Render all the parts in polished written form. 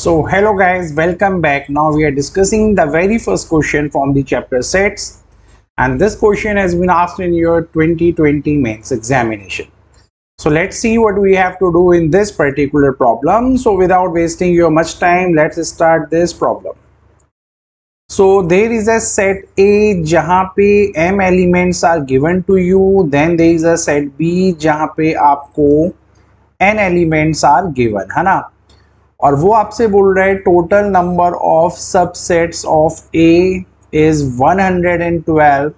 So hello guys, welcome back. Now we are discussing the very first question from the chapter sets, and this question has been asked in your 2020 mains examination. So let's see what we have to do in this particular problem. So without wasting your much time, let's start this problem. So there is a set A जहाँ पे m elements are given to you, then there is a set B जहाँ पे आपको n elements are given, है ना, और वो आपसे बोल रहा है total number of subsets of A is 112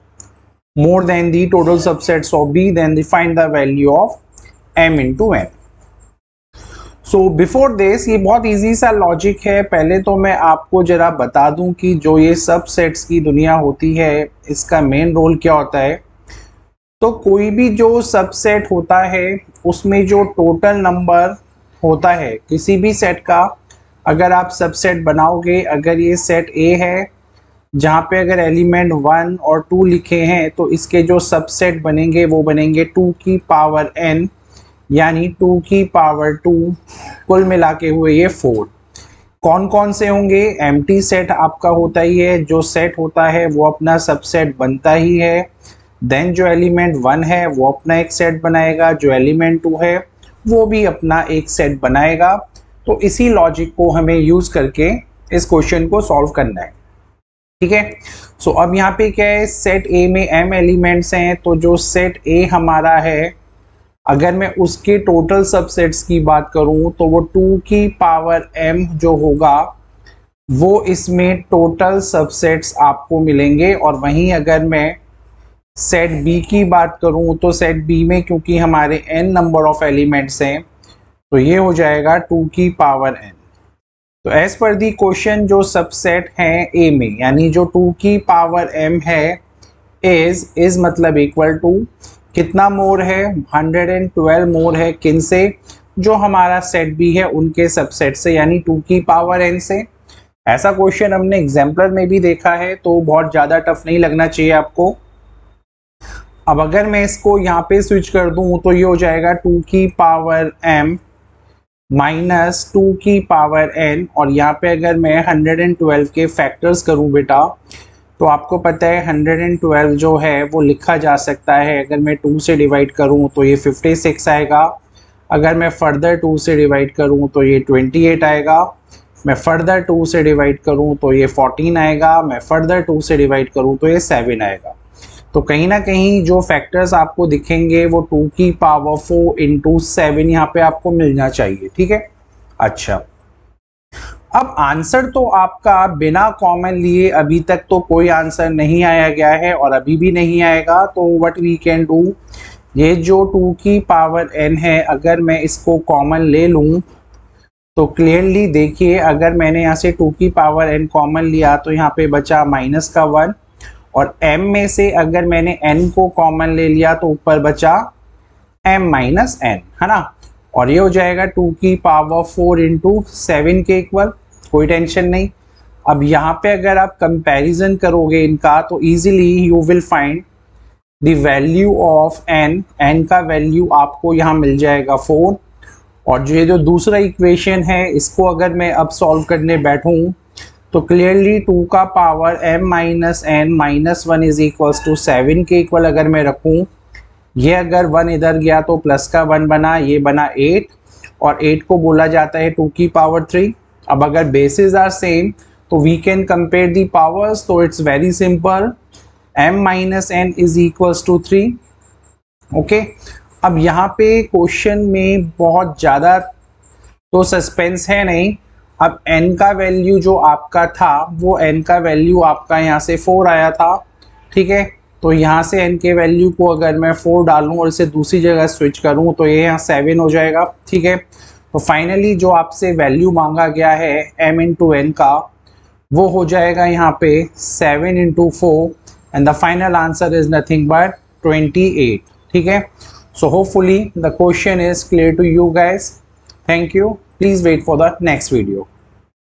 more than the total subsets of B, then find the value of m into n. So before this ये बहुत इजी सा लॉजिक है. पहले तो मैं आपको जरा बता दूं कि जो ये सबसेट्स की दुनिया होती है इसका मेन रोल क्या होता है. तो कोई भी जो सबसेट होता है उसमें जो टोटल नंबर होता है किसी भी सेट का, अगर आप सबसेट बनाओगे, अगर ये सेट ए है जहाँ पे अगर एलिमेंट 1 और 2 लिखे हैं तो इसके जो सबसेट बनेंगे वो बनेंगे 2 की पावर n, यानी 2 की पावर 2, कुल मिला के हुए ये 4. कौन कौन से होंगे? एम्प्टी सेट आपका होता ही है, जो सेट होता है वो अपना सबसेट बनता ही है. देन जो एलिमेंट 1 है वो अपना एक सेट बनाएगा, जो एलिमेंट 2 है वो भी अपना एक सेट बनाएगा. तो इसी लॉजिक को हमें यूज करके इस क्वेश्चन को सॉल्व करना है. ठीक है. सो अब यहाँ पे क्या है, सेट ए में m एलिमेंट्स हैं, तो जो सेट ए हमारा है अगर मैं उसके टोटल सबसेट्स की बात करूं तो वो 2 की पावर m जो होगा वो इसमें टोटल सबसेट्स आपको मिलेंगे. और वहीं अगर मैं सेट बी की बात करूं तो सेट बी में क्योंकि हमारे n नंबर ऑफ एलिमेंट्स हैं तो ये हो जाएगा 2 की पावर n. तो एज पर दी क्वेश्चन जो सबसेट हैं ए में, यानी जो 2 की पावर m है इज मतलब इक्वल टू कितना मोर है, 112 मोर है. किन से? जो हमारा सेट बी है उनके सबसेट से, यानी 2 की पावर n से. ऐसा क्वेश्चन हमने एग्जाम्पलर में भी देखा है तो बहुत ज़्यादा टफ नहीं लगना चाहिए आपको. अब अगर मैं इसको यहाँ पे स्विच कर दूं तो ये हो जाएगा 2 की पावर m माइनस 2 की पावर n, और यहाँ पे अगर मैं 112 के फैक्टर्स करूँ बेटा तो आपको पता है 112 जो है वो लिखा जा सकता है. अगर मैं 2 से डिवाइड करूँ तो ये 56 आएगा, अगर मैं फर्दर 2 से डिवाइड करूँ तो ये 28 आएगा, मैं फर्दर 2 से डिवाइड करूँ तो ये 14 आएगा, मैं फर्दर 2 से डिवाइड करूँ तो ये 7 आएगा. तो कहीं ना कहीं जो फैक्टर्स आपको दिखेंगे वो 2 की पावर 4 इंटू 7 यहाँ पे आपको मिलना चाहिए. ठीक है. अच्छा, अब आंसर तो आपका बिना कॉमन लिए अभी तक तो कोई आंसर नहीं आया गया है और अभी भी नहीं आएगा. तो व्हाट वी कैन डू, ये जो 2 की पावर n है अगर मैं इसको कॉमन ले लूँ तो क्लियरली देखिए, अगर मैंने यहाँ से 2 की पावर n कॉमन लिया तो यहाँ पे बचा माइनस का 1, और m में से अगर मैंने n को कॉमन ले लिया तो ऊपर बचा m माइनस n, है ना. और ये हो जाएगा 2 की पावर 4 इंटू 7 के इक्वल. कोई टेंशन नहीं. अब यहाँ पे अगर आप कंपैरिजन करोगे इनका तो easily you will find the value of n का वैल्यू आपको यहाँ मिल जाएगा 4. और जो दूसरा इक्वेशन है इसको अगर मैं अब सॉल्व करने बैठूँ तो क्लियरली 2 का power m minus n minus 1 is equals to 7 के इक्वल अगर मैं रखूं, ये अगर 1 इधर गया तो प्लस का 1 बना, ये बना 8, और 8 को बोला जाता है 2 की पावर 3. अब अगर बेसिस आर सेम तो we can compare the powers. तो it's very simple, m minus n is equals to 3. Okay. अब यहाँ पे क्वेश्चन में बहुत ज़्यादा तो सस्पेंस है नहीं. अब n का वैल्यू जो आपका था वो n का वैल्यू आपका यहाँ से 4 आया था. ठीक है. तो यहाँ से n के वैल्यू को अगर मैं 4 डालूँ और इसे दूसरी जगह स्विच करूँ तो ये यहाँ 7 हो जाएगा. ठीक है. तो फाइनली जो आपसे वैल्यू मांगा गया है m इंटू n का वो हो जाएगा यहाँ पे 7 into 4, and the final answer is nothing but 28. ठीक है. So hopefully the question is clear to you guys. Thank you. Please wait for the next video.